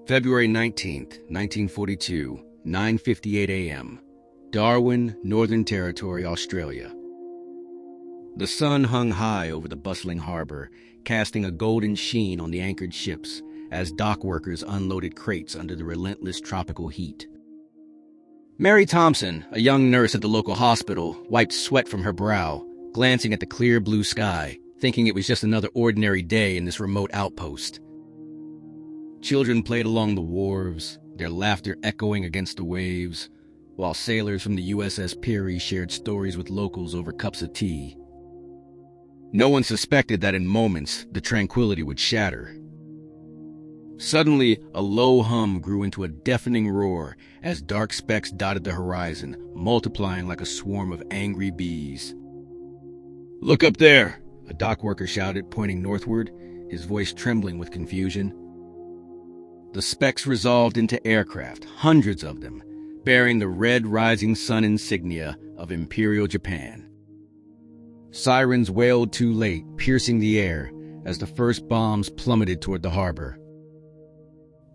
February 19th, 1942, 9:58 a.m. Darwin, Northern Territory, Australia. The sun hung high over the bustling harbor, casting a golden sheen on the anchored ships as dock workers unloaded crates under the relentless tropical heat. Mary Thompson, a young nurse at the local hospital, wiped sweat from her brow, glancing at the clear blue sky, thinking it was just another ordinary day in this remote outpost. Children played along the wharves, their laughter echoing against the waves, while sailors from the USS Peary shared stories with locals over cups of tea. No one suspected that in moments, the tranquility would shatter. Suddenly, a low hum grew into a deafening roar as dark specks dotted the horizon, multiplying like a swarm of angry bees. "Look up there!" a dock worker shouted, pointing northward, his voice trembling with confusion. The specks resolved into aircraft, hundreds of them, bearing the red rising sun insignia of Imperial Japan. Sirens wailed too late, piercing the air as the first bombs plummeted toward the harbor.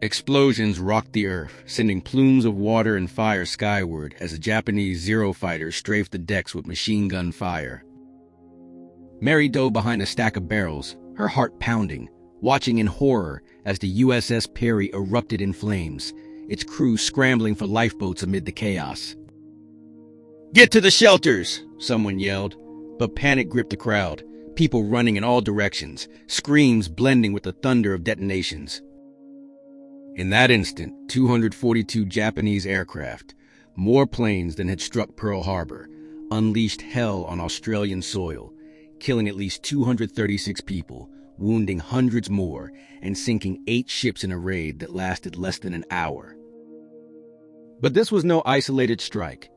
Explosions rocked the earth, sending plumes of water and fire skyward as the Japanese Zero fighters strafed the decks with machine gun fire. Mary dove behind a stack of barrels, her heart pounding, watching in horror as the USS Peary erupted in flames, its crew scrambling for lifeboats amid the chaos. "Get to the shelters!" someone yelled, but panic gripped the crowd, people running in all directions, screams blending with the thunder of detonations. In that instant, 242 Japanese aircraft, more planes than had struck Pearl Harbor, unleashed hell on Australian soil, killing at least 236 people, wounding hundreds more, and sinking 8 ships in a raid that lasted less than an hour. But this was no isolated strike.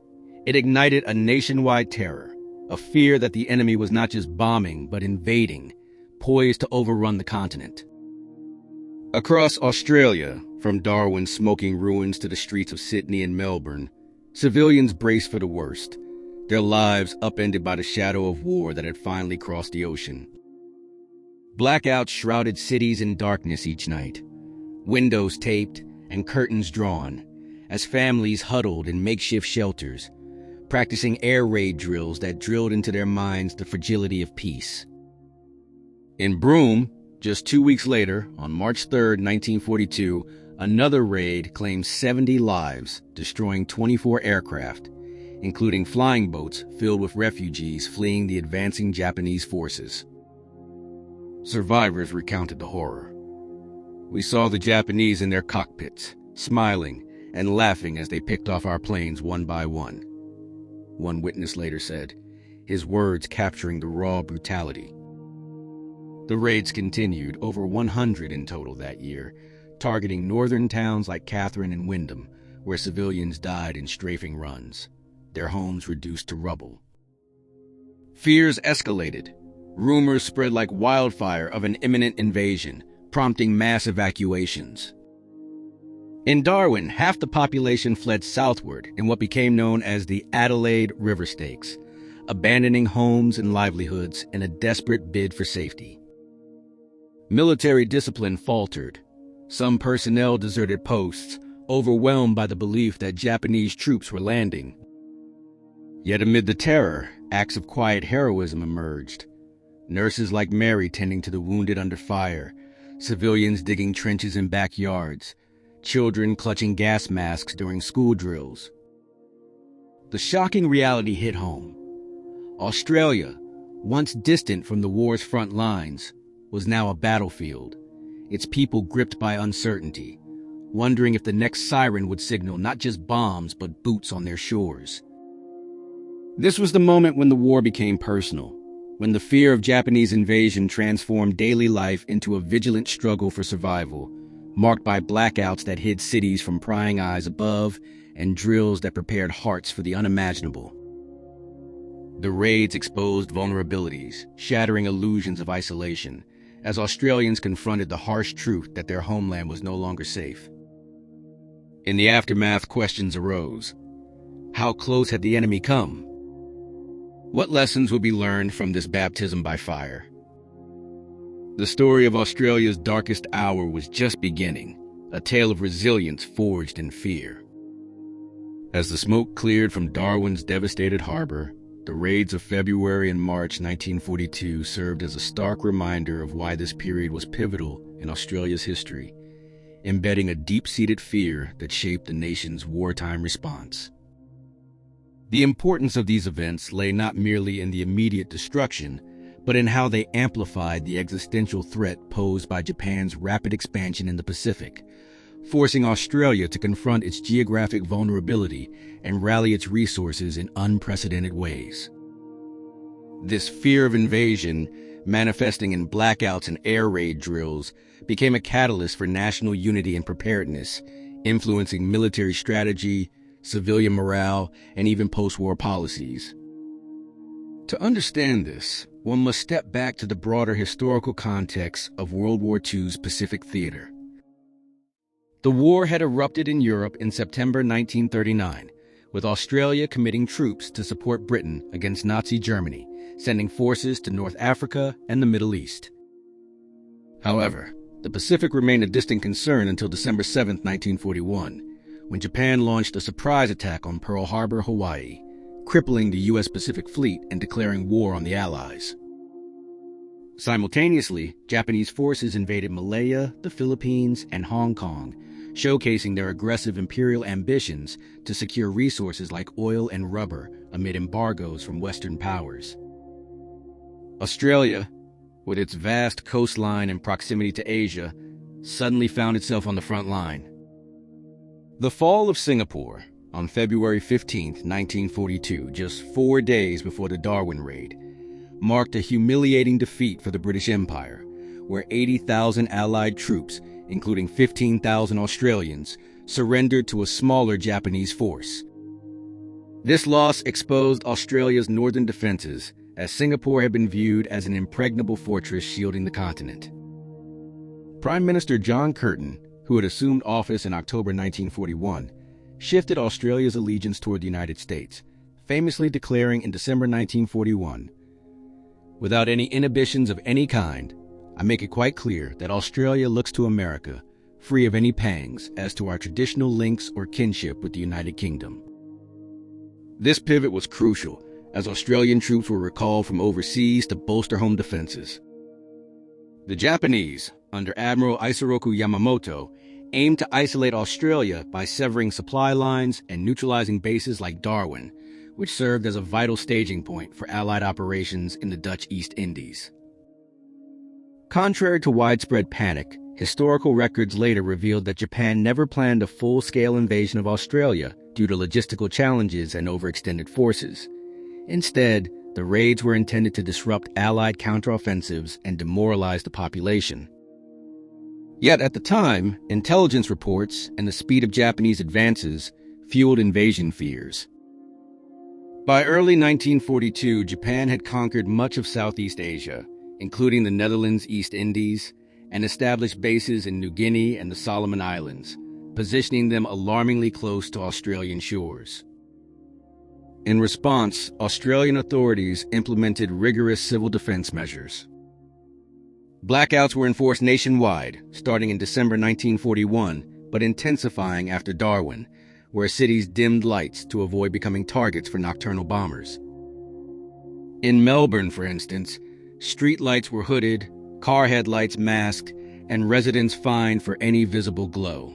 It ignited a nationwide terror, a fear that the enemy was not just bombing, but invading, poised to overrun the continent. Across Australia, from Darwin's smoking ruins to the streets of Sydney and Melbourne, civilians braced for the worst, their lives upended by the shadow of war that had finally crossed the ocean. Blackouts shrouded cities in darkness each night, windows taped and curtains drawn, as families huddled in makeshift shelters, practicing air raid drills that drilled into their minds the fragility of peace. In Broome, just 2 weeks later, on March 3, 1942, another raid claimed 70 lives, destroying 24 aircraft, including flying boats filled with refugees fleeing the advancing Japanese forces. Survivors recounted the horror. "We saw the Japanese in their cockpits, smiling and laughing as they picked off our planes one by one," one witness later said, his words capturing the raw brutality. The raids continued, over 100 in total that year, targeting northern towns like Catherine and Wyndham, where civilians died in strafing runs, their homes reduced to rubble. Fears escalated. Rumors spread like wildfire of an imminent invasion, prompting mass evacuations. In Darwin, half the population fled southward in what became known as the Adelaide River Stakes, abandoning homes and livelihoods in a desperate bid for safety. Military discipline faltered. Some personnel deserted posts, overwhelmed by the belief that Japanese troops were landing. Yet amid the terror, acts of quiet heroism emerged. Nurses like Mary tending to the wounded under fire, civilians digging trenches in backyards, children clutching gas masks during school drills. The shocking reality hit home. Australia, once distant from the war's front lines, was now a battlefield, its people gripped by uncertainty, wondering if the next siren would signal not just bombs but boots on their shores. This was the moment when the war became personal, when the fear of Japanese invasion transformed daily life into a vigilant struggle for survival, marked by blackouts that hid cities from prying eyes above and drills that prepared hearts for the unimaginable. The raids exposed vulnerabilities, shattering illusions of isolation, as Australians confronted the harsh truth that their homeland was no longer safe. In the aftermath, questions arose. How close had the enemy come? What lessons would be learned from this baptism by fire? The story of Australia's darkest hour was just beginning, a tale of resilience forged in fear. As the smoke cleared from Darwin's devastated harbor, the raids of February and March 1942 served as a stark reminder of why this period was pivotal in Australia's history, embedding a deep-seated fear that shaped the nation's wartime response. The importance of these events lay not merely in the immediate destruction, but in how they amplified the existential threat posed by Japan's rapid expansion in the Pacific, forcing Australia to confront its geographic vulnerability and rally its resources in unprecedented ways. This fear of invasion, manifesting in blackouts and air raid drills, became a catalyst for national unity and preparedness, influencing military strategy, civilian morale, and even post-war policies. To understand this, one must step back to the broader historical context of World War II's Pacific theater. The war had erupted in Europe in September 1939, with Australia committing troops to support Britain against Nazi Germany, sending forces to North Africa and the Middle East. However, the Pacific remained a distant concern until December 7, 1941, when Japan launched a surprise attack on Pearl Harbor, Hawaii, crippling the U.S. Pacific Fleet and declaring war on the Allies. Simultaneously, Japanese forces invaded Malaya, the Philippines, and Hong Kong, showcasing their aggressive imperial ambitions to secure resources like oil and rubber amid embargoes from Western powers. Australia, with its vast coastline and proximity to Asia, suddenly found itself on the front line. The fall of Singapore, on February 15, 1942, just 4 days before the Darwin raid, marked a humiliating defeat for the British Empire, where 80,000 Allied troops, including 15,000 Australians, surrendered to a smaller Japanese force. This loss exposed Australia's northern defenses, as Singapore had been viewed as an impregnable fortress shielding the continent. Prime Minister John Curtin, who had assumed office in October 1941, shifted Australia's allegiance toward the United States, famously declaring in December 1941, "Without any inhibitions of any kind, I make it quite clear that Australia looks to America, free of any pangs as to our traditional links or kinship with the United Kingdom." This pivot was crucial, as Australian troops were recalled from overseas to bolster home defenses. The Japanese, under Admiral Isoroku Yamamoto, aimed to isolate Australia by severing supply lines and neutralizing bases like Darwin, which served as a vital staging point for Allied operations in the Dutch East Indies. Contrary to widespread panic, historical records later revealed that Japan never planned a full-scale invasion of Australia due to logistical challenges and overextended forces. Instead, the raids were intended to disrupt Allied counteroffensives and demoralize the population. Yet at the time, intelligence reports and the speed of Japanese advances fueled invasion fears. By early 1942, Japan had conquered much of Southeast Asia, including the Netherlands East Indies, and established bases in New Guinea and the Solomon Islands, positioning them alarmingly close to Australian shores. In response, Australian authorities implemented rigorous civil defense measures. Blackouts were enforced nationwide, starting in December 1941, but intensifying after Darwin, where cities dimmed lights to avoid becoming targets for nocturnal bombers. In Melbourne, for instance, street lights were hooded, car headlights masked, and residents fined for any visible glow.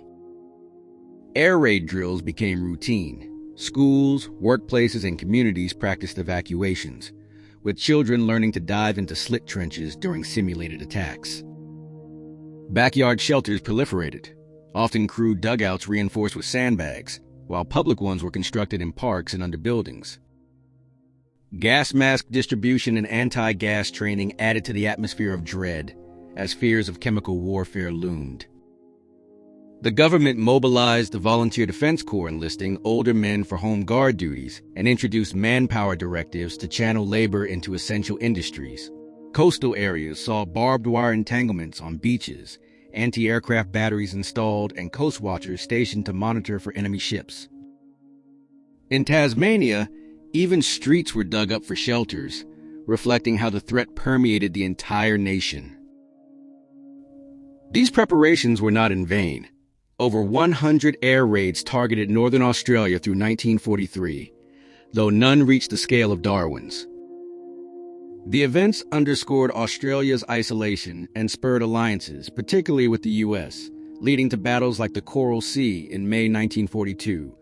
Air raid drills became routine. Schools, workplaces, and communities practiced evacuations, with children learning to dive into slit trenches during simulated attacks. Backyard shelters proliferated, often crude dugouts reinforced with sandbags, while public ones were constructed in parks and under buildings. Gas mask distribution and anti-gas training added to the atmosphere of dread, as fears of chemical warfare loomed. The government mobilized the Volunteer Defense Corps, enlisting older men for home guard duties, and introduced manpower directives to channel labor into essential industries. Coastal areas saw barbed wire entanglements on beaches, anti-aircraft batteries installed, and coast watchers stationed to monitor for enemy ships. In Tasmania, even streets were dug up for shelters, reflecting how the threat permeated the entire nation. These preparations were not in vain. Over 100 air raids targeted northern Australia through 1943, though none reached the scale of Darwin's. The events underscored Australia's isolation and spurred alliances, particularly with the U.S., leading to battles like the Coral Sea in May 1942,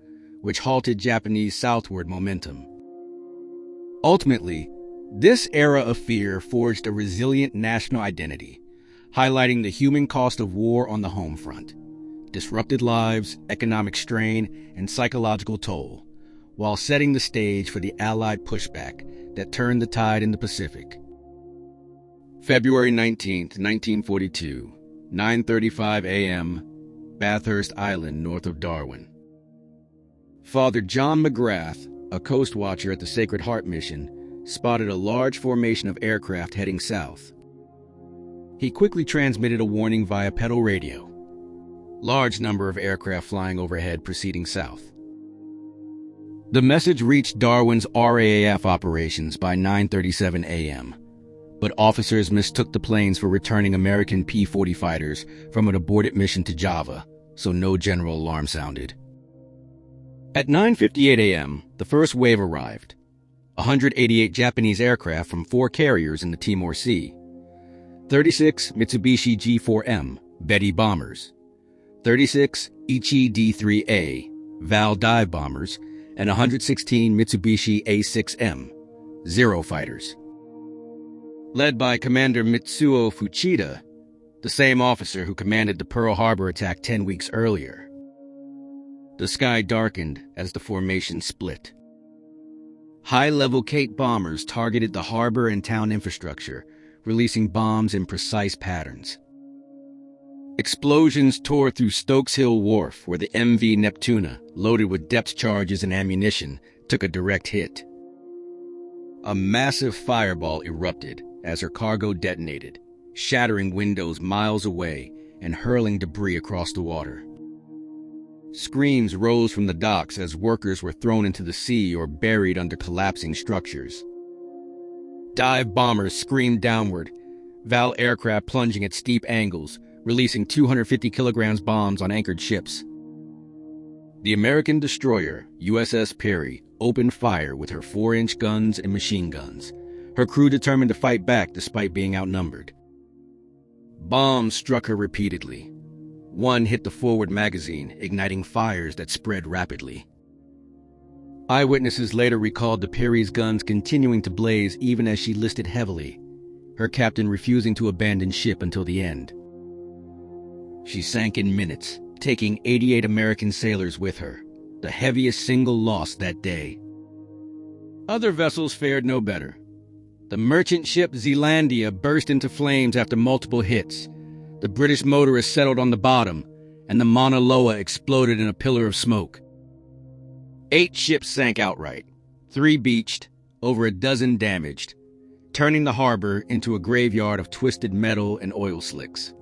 which halted Japanese southward momentum. Ultimately, this era of fear forged a resilient national identity, highlighting the human cost of war on the home front, disrupted lives, economic strain, and psychological toll, while setting the stage for the Allied pushback that turned the tide in the Pacific. February 19, 1942, 9:35 a.m., Bathurst Island, north of Darwin. Father John McGrath, a coast watcher at the Sacred Heart mission, spotted a large formation of aircraft heading south. He quickly transmitted a warning via pedal radio. Large number of aircraft flying overhead proceeding south. The message reached Darwin's RAAF operations by 9:37 a.m., but officers mistook the planes for returning American P-40 fighters from an aborted mission to Java, so no general alarm sounded. At 9:58 a.m., the first wave arrived. 188 Japanese aircraft from 4 carriers in the Timor Sea. 36 Mitsubishi G4M Betty bombers, 36 Ichi D3A Val dive bombers, and 116 Mitsubishi A6M Zero fighters. Led by Commander Mitsuo Fuchida, the same officer who commanded the Pearl Harbor attack 10 weeks earlier. The sky darkened as the formation split. High-level Kate bombers targeted the harbor and town infrastructure, releasing bombs in precise patterns. Explosions tore through Stokes Hill Wharf, where the MV Neptuna, loaded with depth charges and ammunition, took a direct hit. A massive fireball erupted as her cargo detonated, shattering windows miles away and hurling debris across the water. Screams rose from the docks as workers were thrown into the sea or buried under collapsing structures. Dive bombers screamed downward, Val aircraft plunging at steep angles, releasing 250 kilograms bombs on anchored ships. The American destroyer, USS Peary, opened fire with her 4-inch guns and machine guns, her crew determined to fight back despite being outnumbered. Bombs struck her repeatedly. One hit the forward magazine, igniting fires that spread rapidly. Eyewitnesses later recalled the Peary's guns continuing to blaze even as she listed heavily, her captain refusing to abandon ship until the end. She sank in minutes, taking 88 American sailors with her, the heaviest single loss that day. Other vessels fared no better. The merchant ship Zealandia burst into flames after multiple hits. The British motorist settled on the bottom, and the Mauna Loa exploded in a pillar of smoke. 8 ships sank outright, 3 beached, over a dozen damaged, turning the harbor into a graveyard of twisted metal and oil slicks.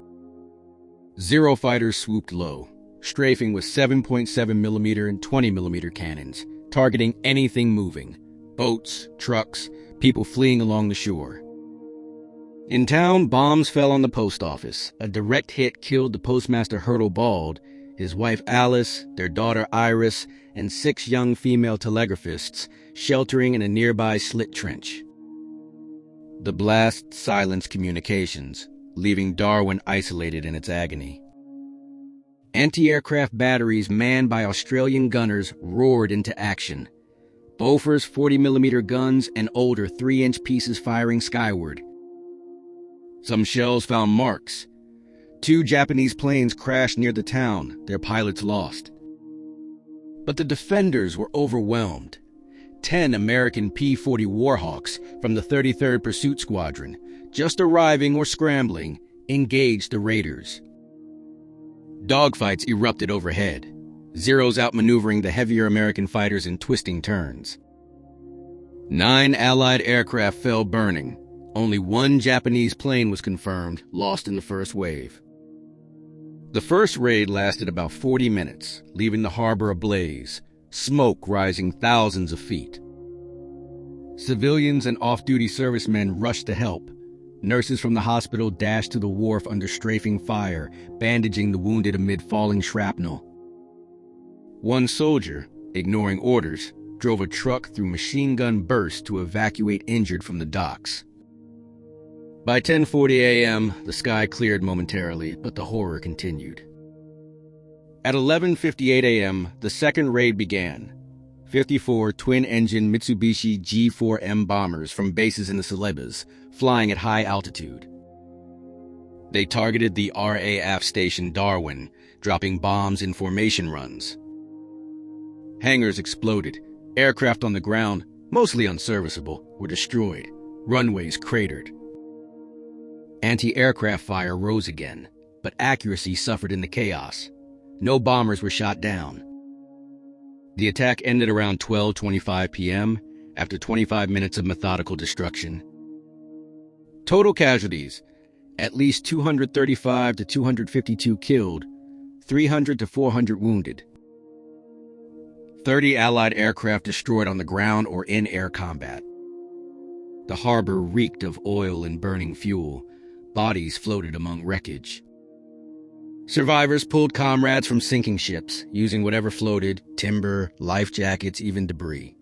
Zero fighters swooped low, strafing with 7.7mm and 20mm cannons, targeting anything moving, boats, trucks, people fleeing along the shore. In town, bombs fell on the post office. A direct hit killed the postmaster Hurtle Bald, his wife Alice, their daughter Iris, and 6 young female telegraphists sheltering in a nearby slit trench. The blast silenced communications, leaving Darwin isolated in its agony. Anti-aircraft batteries manned by Australian gunners roared into action. Bofors 40mm guns and older 3-inch pieces firing skyward. Some shells found marks. 2 Japanese planes crashed near the town, their pilots lost. But the defenders were overwhelmed. 10 American P-40 Warhawks from the 33rd Pursuit Squadron, just arriving or scrambling, engaged the raiders. Dogfights erupted overhead, Zeros outmaneuvering the heavier American fighters in twisting turns. 9 Allied aircraft fell burning. Only 1 Japanese plane was confirmed, lost in the first wave. The first raid lasted about 40 minutes, leaving the harbor ablaze, smoke rising thousands of feet. Civilians and off-duty servicemen rushed to help, Nurses from the hospital dashed to the wharf under strafing fire, bandaging the wounded amid falling shrapnel. One soldier, ignoring orders, drove a truck through machine gun bursts to evacuate injured from the docks. By 10:40 a.m., the sky cleared momentarily, but the horror continued. At 11:58 a.m., the second raid began. 54 twin-engine Mitsubishi G4M bombers from bases in the Celebes, flying at high altitude. They targeted the RAF station Darwin, dropping bombs in formation runs. Hangars exploded. Aircraft on the ground, mostly unserviceable, were destroyed. Runways cratered. Anti-aircraft fire rose again, but accuracy suffered in the chaos. No bombers were shot down. The attack ended around 12:25 p.m. after 25 minutes of methodical destruction. Total casualties: at least 235 to 252 killed, 300 to 400 wounded. 30 Allied aircraft destroyed on the ground or in air combat. The harbor reeked of oil and burning fuel. Bodies floated among wreckage. Survivors pulled comrades from sinking ships, using whatever floated: timber, life jackets, even debris.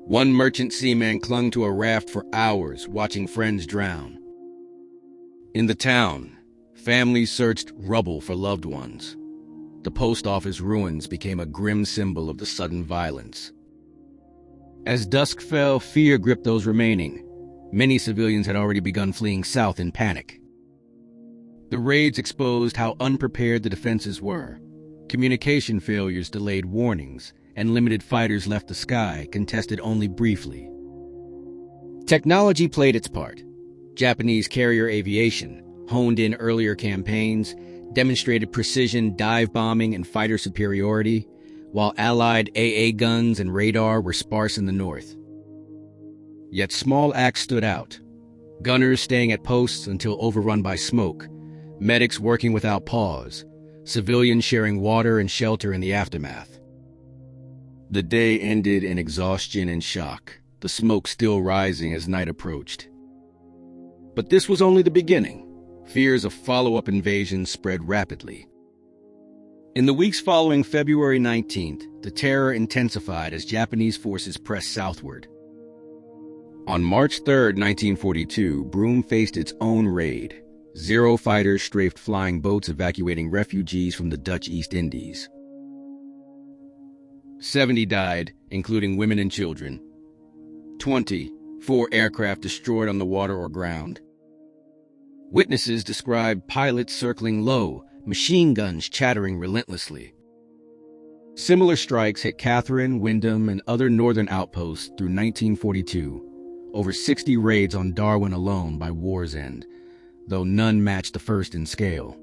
One merchant seaman clung to a raft for hours, watching friends drown. In the town, families searched rubble for loved ones. The post office ruins became a grim symbol of the sudden violence. As dusk fell, fear gripped those remaining. Many civilians had already begun fleeing south in panic. The raids exposed how unprepared the defenses were. Communication failures delayed warnings, and limited fighters left the sky, contested only briefly. Technology played its part. Japanese carrier aviation, honed in earlier campaigns, demonstrated precision dive bombing and fighter superiority, while Allied AA guns and radar were sparse in the north. Yet small acts stood out. Gunners staying at posts until overrun by smoke, medics working without pause, civilians sharing water and shelter in the aftermath. The day ended in exhaustion and shock, the smoke still rising as night approached. But this was only the beginning. Fears of follow-up invasions spread rapidly. In the weeks following February 19th, the terror intensified as Japanese forces pressed southward. On March 3, 1942, Broome faced its own raid. 0 fighters strafed flying boats evacuating refugees from the Dutch East Indies. 70 died, including women and children. 4 aircraft destroyed on the water or ground. Witnesses described pilots circling low, machine guns chattering relentlessly. Similar strikes hit Catherine, Wyndham, and other northern outposts through 1942. Over 60 raids on Darwin alone by war's end, though none matched the first in scale.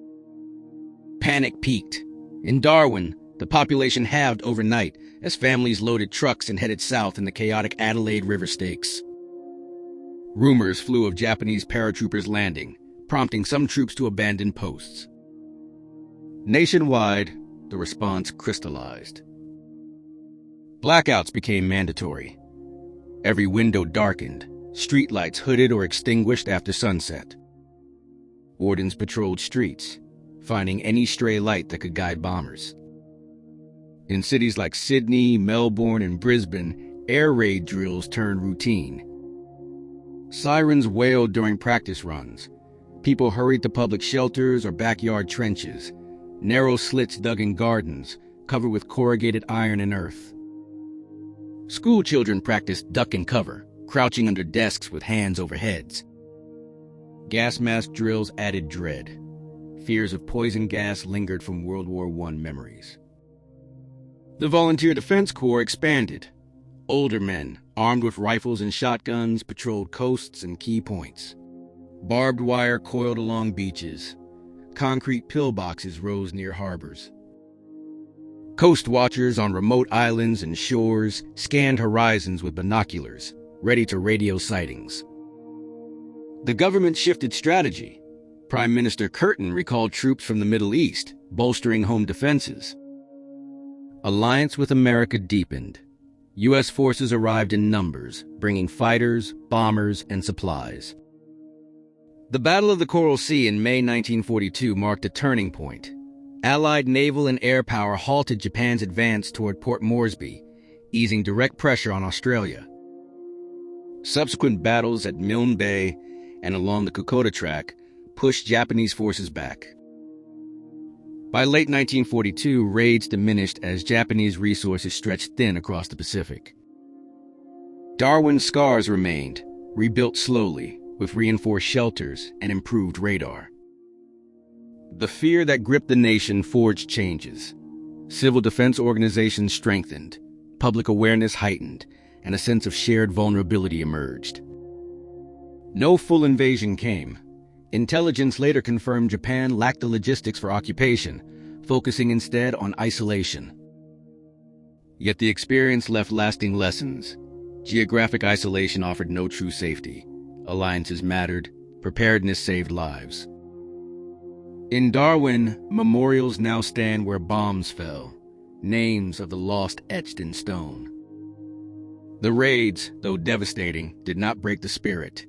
Panic peaked. In Darwin, the population halved overnight as families loaded trucks and headed south in the chaotic Adelaide River Stakes. Rumors flew of Japanese paratroopers landing, prompting some troops to abandon posts. Nationwide, the response crystallized. Blackouts became mandatory. Every window darkened, streetlights hooded or extinguished after sunset. Wardens patrolled streets, finding any stray light that could guide bombers. In cities like Sydney, Melbourne, and Brisbane, air raid drills turned routine. Sirens wailed during practice runs. People hurried to public shelters or backyard trenches, narrow slits dug in gardens, covered with corrugated iron and earth. School children practiced duck and cover, crouching under desks with hands over heads. Gas mask drills added dread. Fears of poison gas lingered from World War I memories. The Volunteer Defense Corps expanded. Older men, armed with rifles and shotguns, patrolled coasts and key points. Barbed wire coiled along beaches. Concrete pillboxes rose near harbors. Coast watchers on remote islands and shores scanned horizons with binoculars, ready to radio sightings. The government shifted strategy. Prime Minister Curtin recalled troops from the Middle East, bolstering home defenses. Alliance with America deepened. U.S. forces arrived in numbers, bringing fighters, bombers, and supplies. The Battle of the Coral Sea in May 1942 marked a turning point. Allied naval and air power halted Japan's advance toward Port Moresby, easing direct pressure on Australia. Subsequent battles at Milne Bay and along the Kokoda Track pushed Japanese forces back. By late 1942, raids diminished as Japanese resources stretched thin across the Pacific. Darwin's scars remained, rebuilt slowly, with reinforced shelters and improved radar. The fear that gripped the nation forged changes. Civil defense organizations strengthened, public awareness heightened, and a sense of shared vulnerability emerged. No full invasion came. Intelligence later confirmed Japan lacked the logistics for occupation, focusing instead on isolation. Yet the experience left lasting lessons. Geographic isolation offered no true safety. Alliances mattered. Preparedness saved lives. In Darwin, memorials now stand where bombs fell, names of the lost etched in stone. The raids, though devastating, did not break the spirit.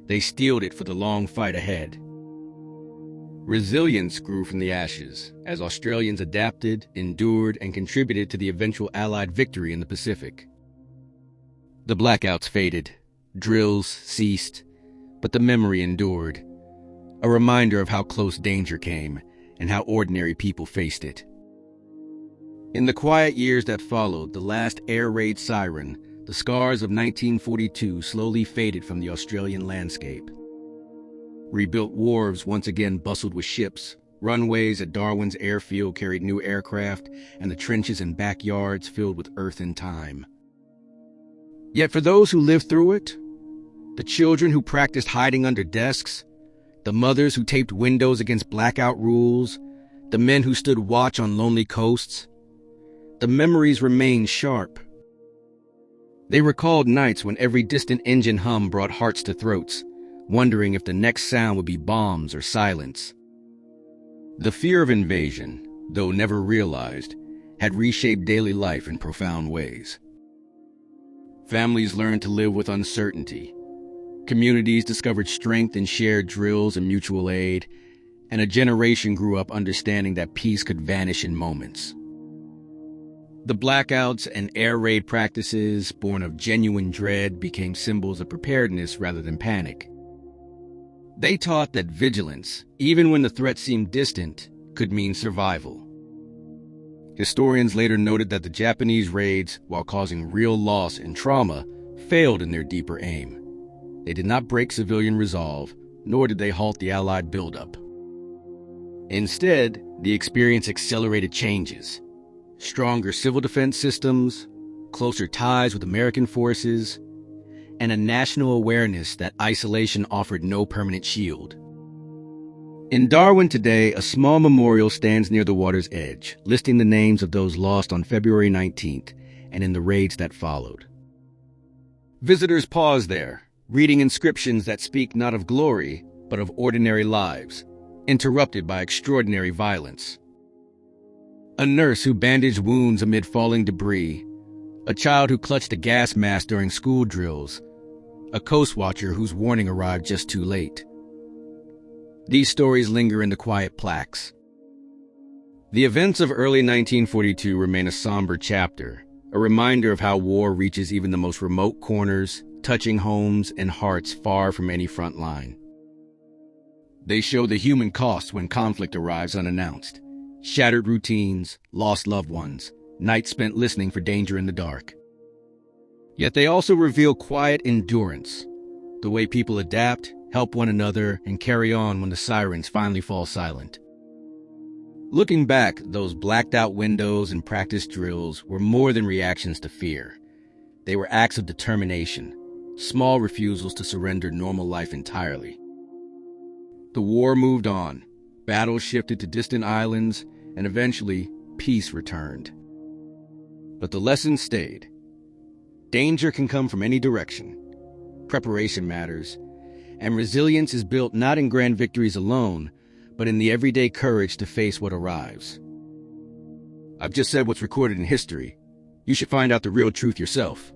They steeled it for the long fight ahead. Resilience grew from the ashes as Australians adapted, endured, and contributed to the eventual Allied victory in the Pacific. The blackouts faded, drills ceased, but the memory endured, a reminder of how close danger came and how ordinary people faced it. In the quiet years that followed the last air raid siren, the scars of 1942 slowly faded from the Australian landscape. Rebuilt wharves once again bustled with ships, runways at Darwin's airfield carried new aircraft, and the trenches and backyards filled with earth and time. Yet for those who lived through it, the children who practiced hiding under desks, the mothers who taped windows against blackout rules, the men who stood watch on lonely coasts, the memories remained sharp. They recalled nights when every distant engine hum brought hearts to throats, wondering if the next sound would be bombs or silence. The fear of invasion, though never realized, had reshaped daily life in profound ways. Families learned to live with uncertainty. Communities discovered strength in shared drills and mutual aid, and a generation grew up understanding that peace could vanish in moments. The blackouts and air raid practices, born of genuine dread, became symbols of preparedness rather than panic. They taught that vigilance, even when the threat seemed distant, could mean survival. Historians later noted that the Japanese raids, while causing real loss and trauma, failed in their deeper aim. They did not break civilian resolve, nor did they halt the Allied buildup. Instead, the experience accelerated changes. Stronger civil defense systems, closer ties with American forces, and a national awareness that isolation offered no permanent shield. In Darwin today, a small memorial stands near the water's edge, listing the names of those lost on February 19th and in the raids that followed. Visitors pause there, reading inscriptions that speak not of glory, but of ordinary lives, interrupted by extraordinary violence. A nurse who bandaged wounds amid falling debris, a child who clutched a gas mask during school drills, a coast watcher whose warning arrived just too late. These stories linger in the quiet plaques. The events of early 1942 remain a somber chapter, a reminder of how war reaches even the most remote corners, touching homes and hearts far from any front line. They show the human cost when conflict arrives unannounced. Shattered routines, lost loved ones, nights spent listening for danger in the dark. Yet they also reveal quiet endurance, the way people adapt, help one another, and carry on when the sirens finally fall silent. Looking back, those blacked-out windows and practice drills were more than reactions to fear. They were acts of determination, small refusals to surrender normal life entirely. The war moved on, battles shifted to distant islands, and eventually, peace returned. But the lesson stayed. Danger can come from any direction. Preparation matters, and resilience is built not in grand victories alone, but in the everyday courage to face what arrives. I've just said what's recorded in history. You should find out the real truth yourself.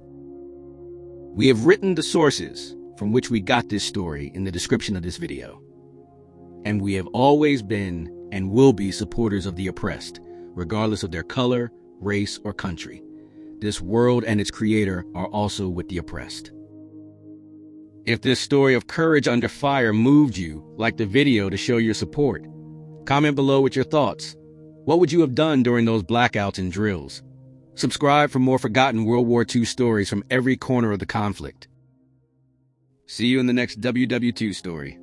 We have written the sources, from which we got this story in the description of this video. And we have always been and will be supporters of the oppressed, regardless of their color, race, or country. This world and its creator are also with the oppressed. If this story of courage under fire moved you, like the video to show your support. Comment below with your thoughts. What would you have done during those blackouts and drills? Subscribe for more forgotten World War II stories from every corner of the conflict. See you in the next WWII story.